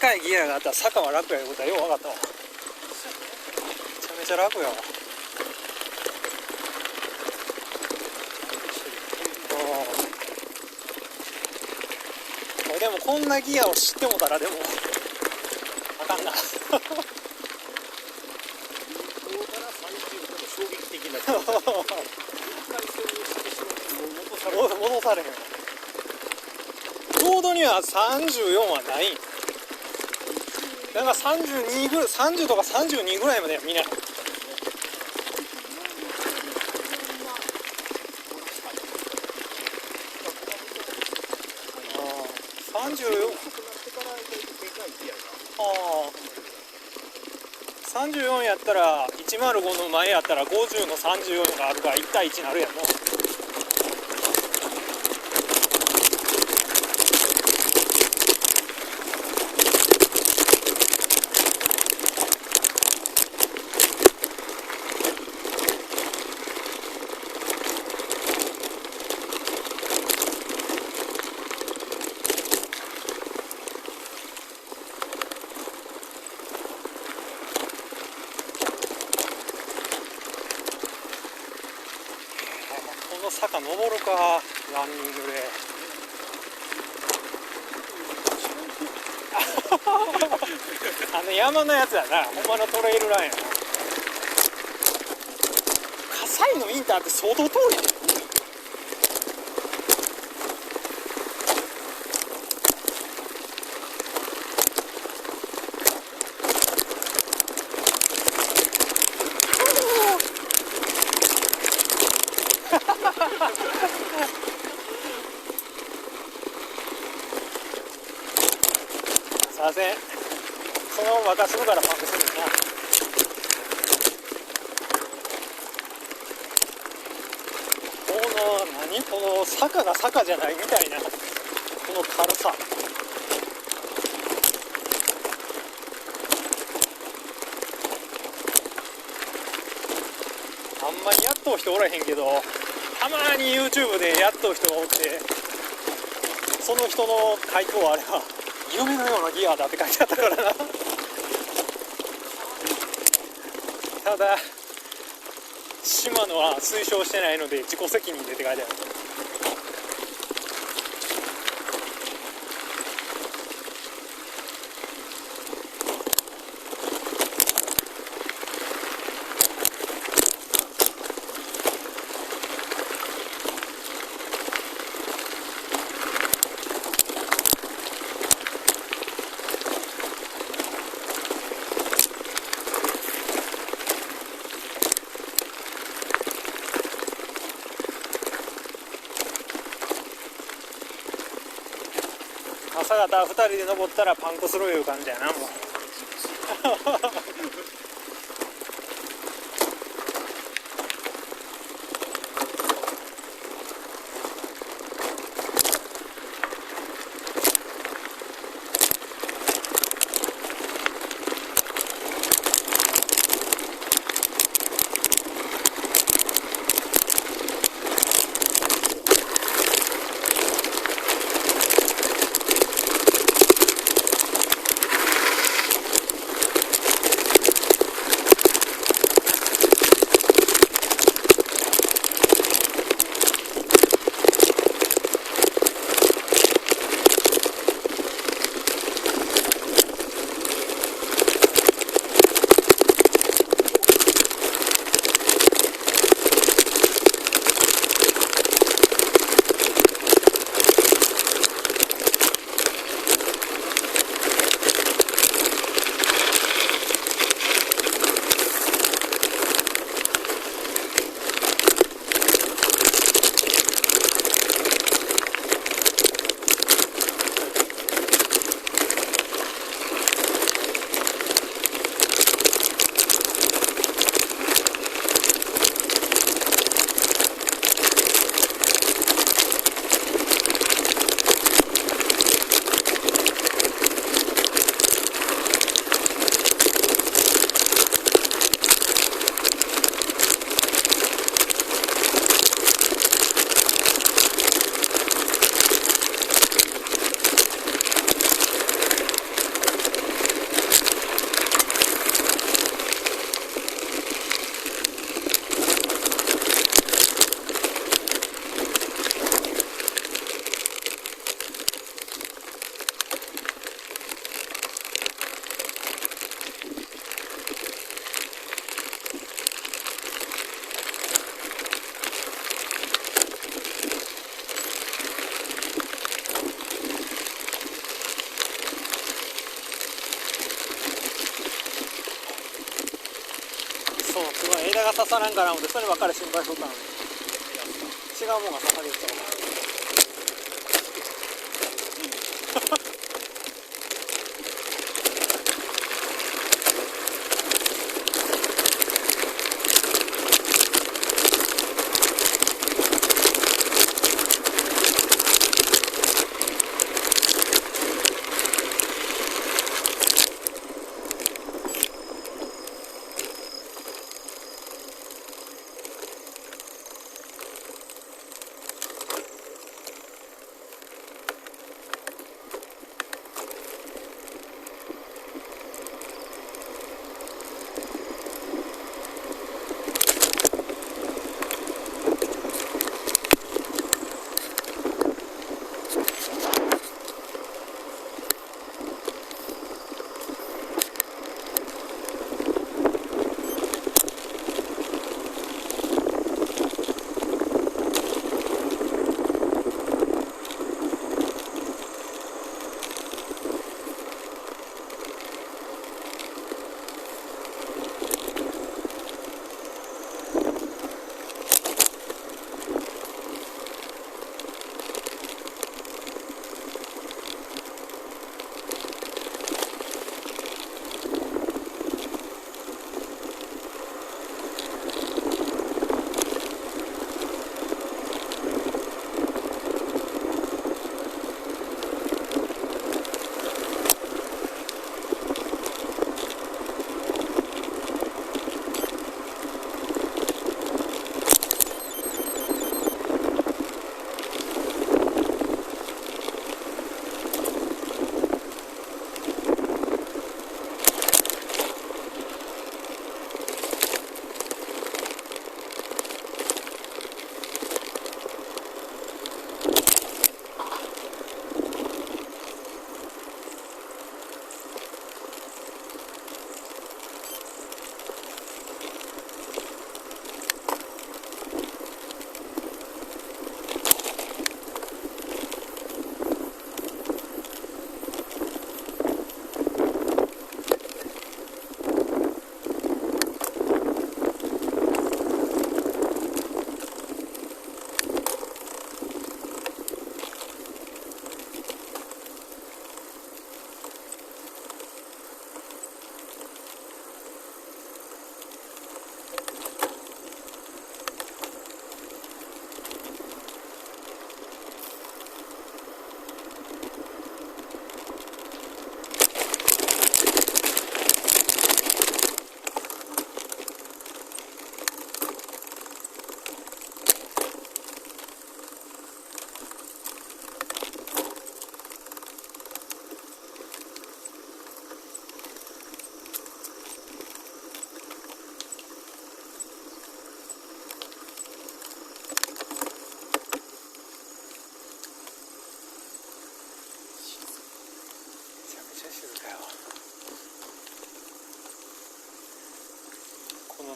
かいギアがあったら坂は楽やいうことはよう分かったわ。めちゃめちゃ楽やわ。でもこんなギアを知ってもたらでもあかんな。戻されへん。ロードには34はないん。なんか32ぐらい、30とか32ぐらいまでは見ない。34やったら105の前やったら50の34があるから1対1になるやんの。坂登るか、ランニングで。山のやつやな、ほんまのトレイルランやな。葛西のインターって相当遠いね。すいません、そのまま任するからパンクするんだな。この坂が坂じゃないみたいな、この軽さ。あんまりやっとう人おらへんけど、たまに YouTube でやっとう人がおって、その人の回答はあれは夢のようなギアだって書いてあったからな。ただ島野は推奨してないので自己責任でって書いてある。朝方2人で登ったらパンクするいう感じやな、もう。そうすごい枝が刺さらんから思ってそればっかり心配しとったのに違うもんが刺されてたわ。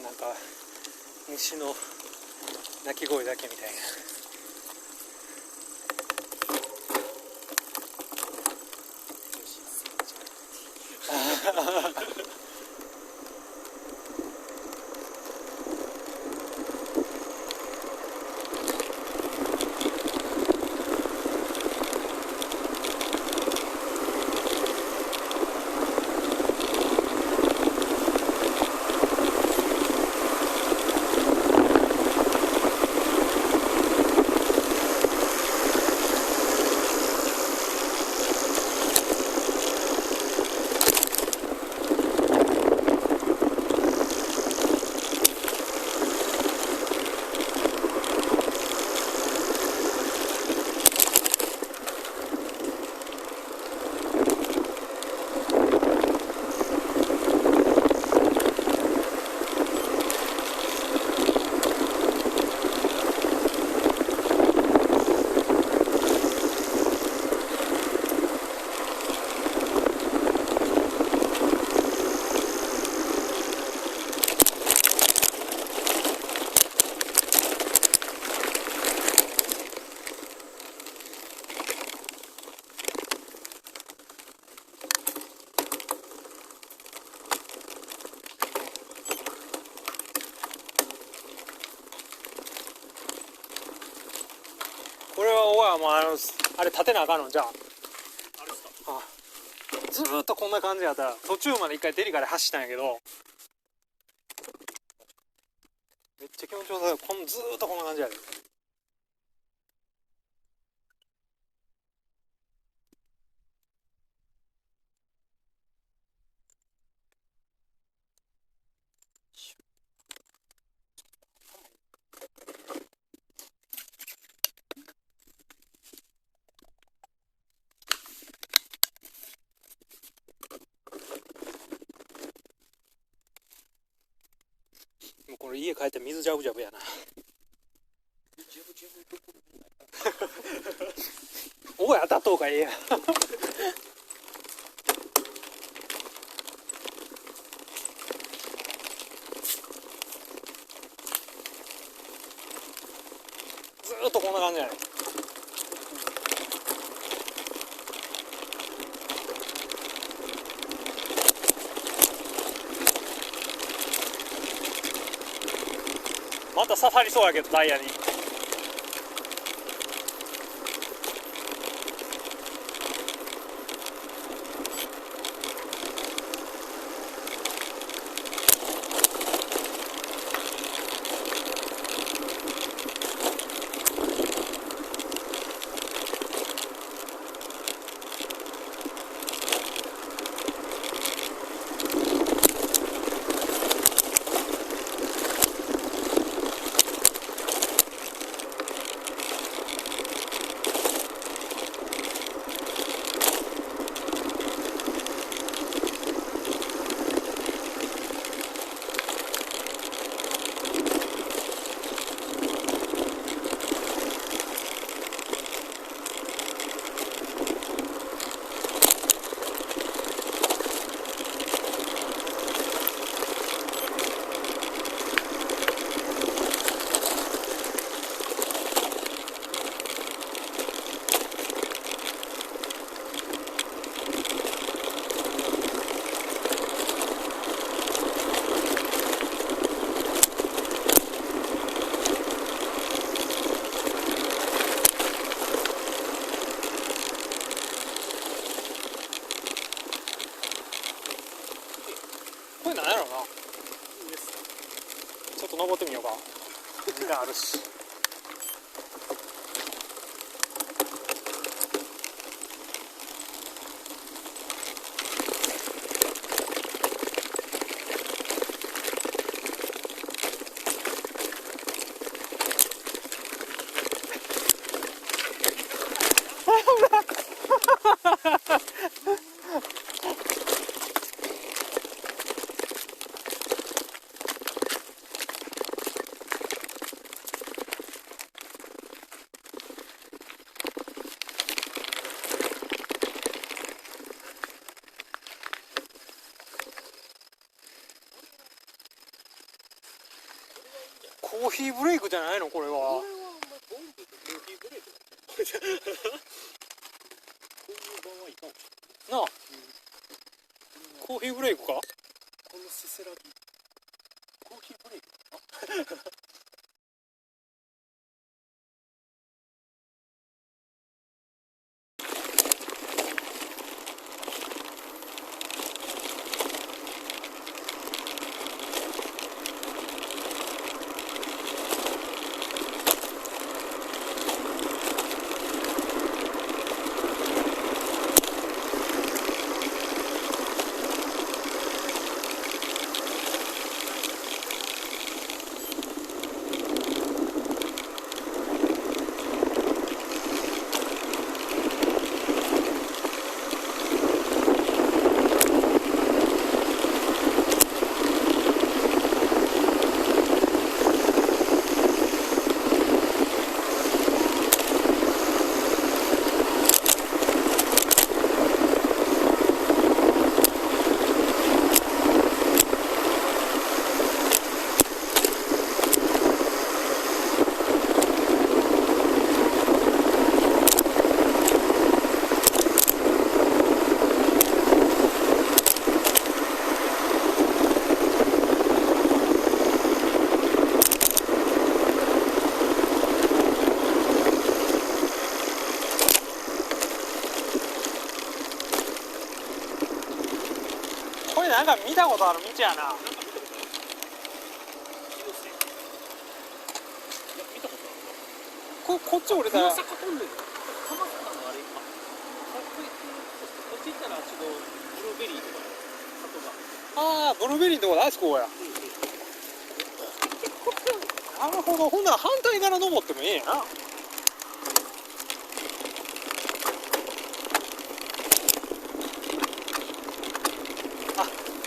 なんか虫の鳴き声だけみたいな。はもうあれ立てなあかんのじゃあ。あれですか。あずーっとこんな感じやったら途中まで一回デリカで走ったんやけど、めっちゃ気持ちよさそう。ずーっとこんな感じやで。もうこれ家帰って水ジャブジャブやな。おい当たっとうかええや。ずーっとこんな感じやね。また刺さりそうやけどタイヤに。これなんやろな。ちょっと登ってみようか。みんなあるし。コーヒーブレイクじゃないのこれは。コーヒーブレイクこういう場合はいかんしなあ、コーヒーブレイクか。このせせらぎコーヒーブレイクなんか見たことある道やな。なんか見たことある。気のせい。いや見たことあるわ。こっち降りたら。大阪トンネル。浜坂のあれ今。こっち行ったらちょっとブルーベリーとか里が。ああブルーベリーのとこだ。あそこや。なるほど。ほんなら反対から登ってもいいやな。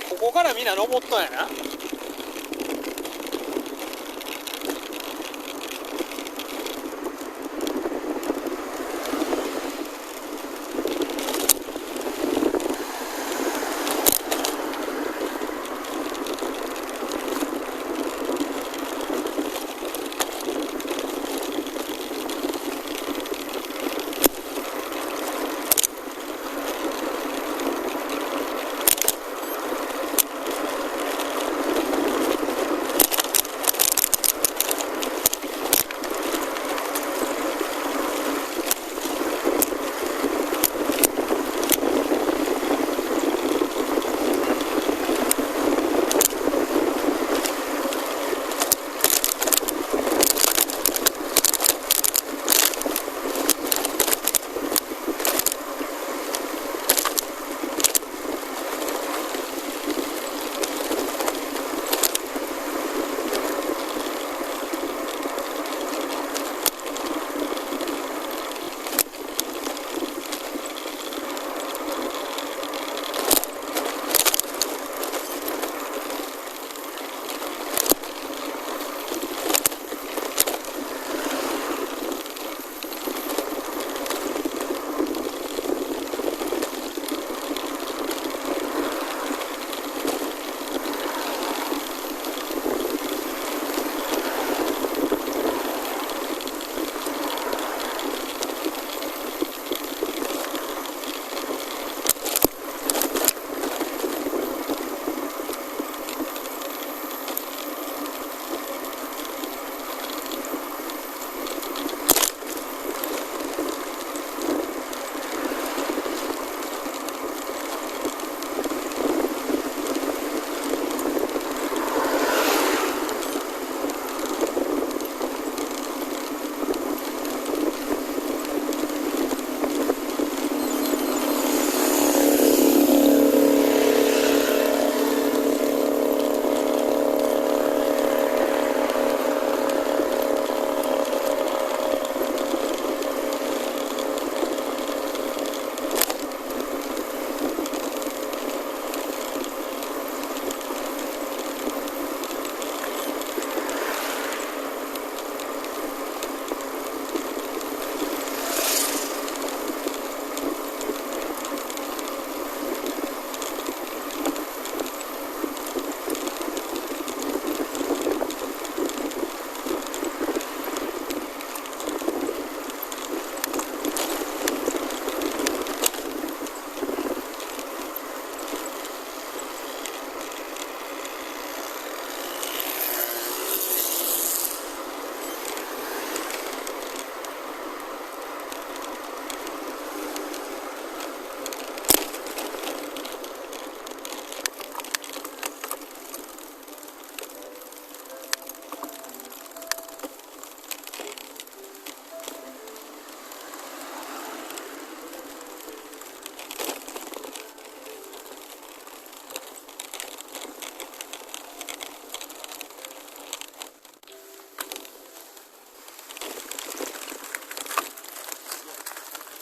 ここからみんな登ったんやな。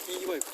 いいバイク。